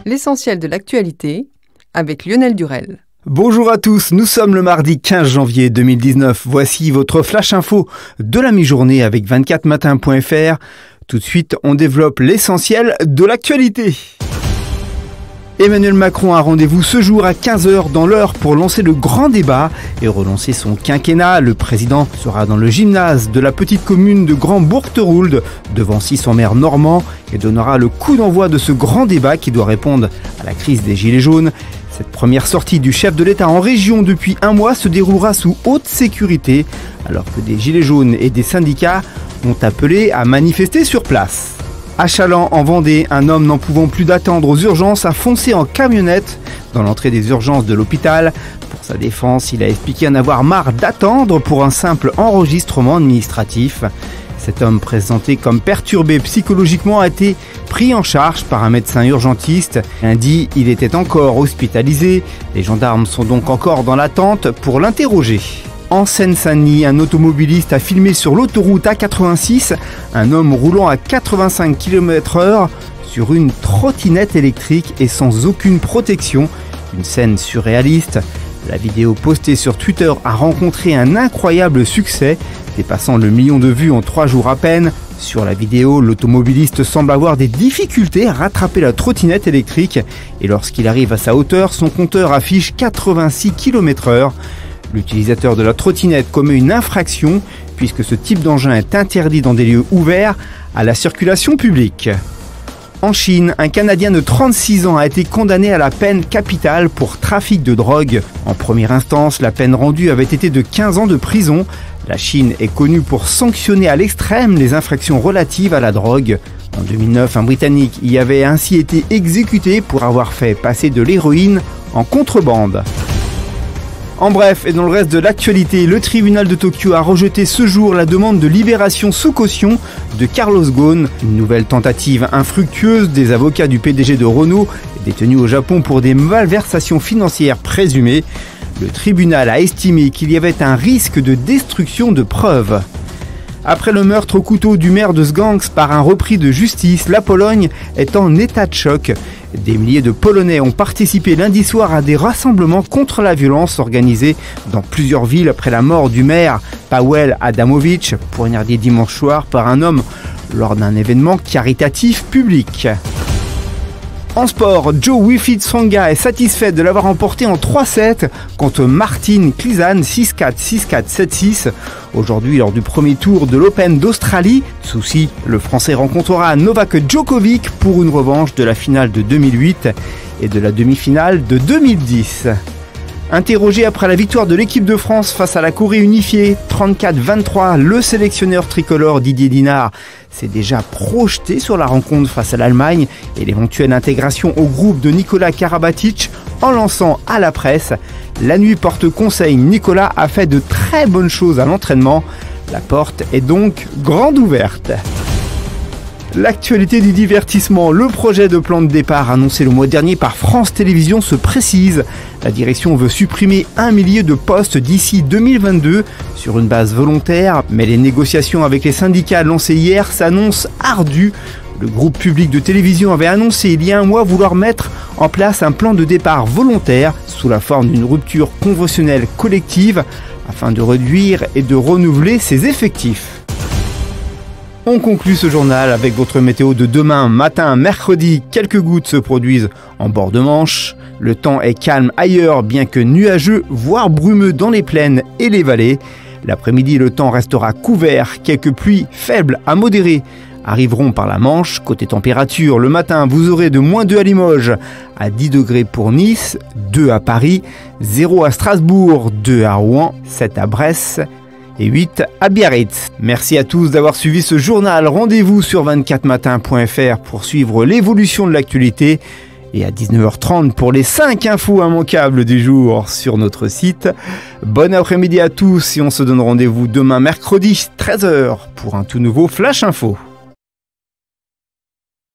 L'essentiel de l'actualité avec Lionel Durel. Bonjour à tous, nous sommes le mardi 15 janvier 2019. Voici votre flash info de la mi-journée avec 24matin.fr. Tout de suite, on développe l'essentiel de l'actualité. Emmanuel Macron a rendez-vous ce jour à 15h dans l'heure pour lancer le grand débat et relancer son quinquennat. Le président sera dans le gymnase de la petite commune de Grand-Bourgtheroulde devant son maire normand et donnera le coup d'envoi de ce grand débat qui doit répondre à la crise des Gilets jaunes. Cette première sortie du chef de l'État en région depuis un mois se déroulera sous haute sécurité alors que des Gilets jaunes et des syndicats ont appelé à manifester sur place. À Chaland, en Vendée, un homme n'en pouvant plus d'attendre aux urgences a foncé en camionnette dans l'entrée des urgences de l'hôpital. Pour sa défense, il a expliqué en avoir marre d'attendre pour un simple enregistrement administratif. Cet homme présenté comme perturbé psychologiquement a été pris en charge par un médecin urgentiste. Lundi, il était encore hospitalisé. Les gendarmes sont donc encore dans l'attente pour l'interroger. En Seine-Saint-Denis, un automobiliste a filmé sur l'autoroute A86 un homme roulant à 85 km/h sur une trottinette électrique et sans aucune protection. Une scène surréaliste. La vidéo postée sur Twitter a rencontré un incroyable succès, dépassant le million de vues en 3 jours à peine. Sur la vidéo, l'automobiliste semble avoir des difficultés à rattraper la trottinette électrique et lorsqu'il arrive à sa hauteur, son compteur affiche 86 km/h. L'utilisateur de la trottinette commet une infraction puisque ce type d'engin est interdit dans des lieux ouverts à la circulation publique. En Chine, un Canadien de 36 ans a été condamné à la peine capitale pour trafic de drogue. En première instance, la peine rendue avait été de 15 ans de prison. La Chine est connue pour sanctionner à l'extrême les infractions relatives à la drogue. En 2009, un Britannique y avait ainsi été exécuté pour avoir fait passer de l'héroïne en contrebande. En bref, et dans le reste de l'actualité, le tribunal de Tokyo a rejeté ce jour la demande de libération sous caution de Carlos Ghosn. Une nouvelle tentative infructueuse des avocats du PDG de Renault, détenu au Japon pour des malversations financières présumées. Le tribunal a estimé qu'il y avait un risque de destruction de preuves. Après le meurtre au couteau du maire de Sgansk par un repris de justice, la Pologne est en état de choc. Des milliers de Polonais ont participé lundi soir à des rassemblements contre la violence organisés dans plusieurs villes après la mort du maire Paweł Adamowicz, poignardé dimanche soir par un homme lors d'un événement caritatif public. En sport, Zhou Weifei-Tsonga est satisfait de l'avoir emporté en 3-7 contre Martin Klizan 6-4, 6-4, 7-6. Aujourd'hui, lors du premier tour de l'Open d'Australie, souci, le Français rencontrera Novak Djokovic pour une revanche de la finale de 2008 et de la demi-finale de 2010. Interrogé après la victoire de l'équipe de France face à la Corée unifiée, 34-23, le sélectionneur tricolore Didier Dinard s'est déjà projeté sur la rencontre face à l'Allemagne et l'éventuelle intégration au groupe de Nicolas Karabatic en lançant à la presse « La nuit porte conseil, Nicolas a fait de très bonnes choses à l'entraînement. La porte est donc grande ouverte ». L'actualité du divertissement, le projet de plan de départ annoncé le mois dernier par France Télévisions se précise. La direction veut supprimer 1 millier de postes d'ici 2022 sur une base volontaire, mais les négociations avec les syndicats lancées hier s'annoncent ardues. Le groupe public de télévision avait annoncé il y a un mois vouloir mettre en place un plan de départ volontaire sous la forme d'une rupture conventionnelle collective afin de réduire et de renouveler ses effectifs. On conclut ce journal avec votre météo de demain matin, mercredi. Quelques gouttes se produisent en bord de Manche. Le temps est calme ailleurs, bien que nuageux, voire brumeux dans les plaines et les vallées. L'après-midi, le temps restera couvert. Quelques pluies faibles à modérées arriveront par la Manche. Côté température, le matin, vous aurez de -2 à Limoges, à 10 degrés pour Nice, 2 à Paris, 0 à Strasbourg, 2 à Rouen, 7 à Brest et 8 à Biarritz. Merci à tous d'avoir suivi ce journal. Rendez-vous sur 24matin.fr pour suivre l'évolution de l'actualité et à 19h30 pour les 5 infos immanquables du jour sur notre site. Bon après-midi à tous et on se donne rendez-vous demain mercredi 13h pour un tout nouveau Flash Info.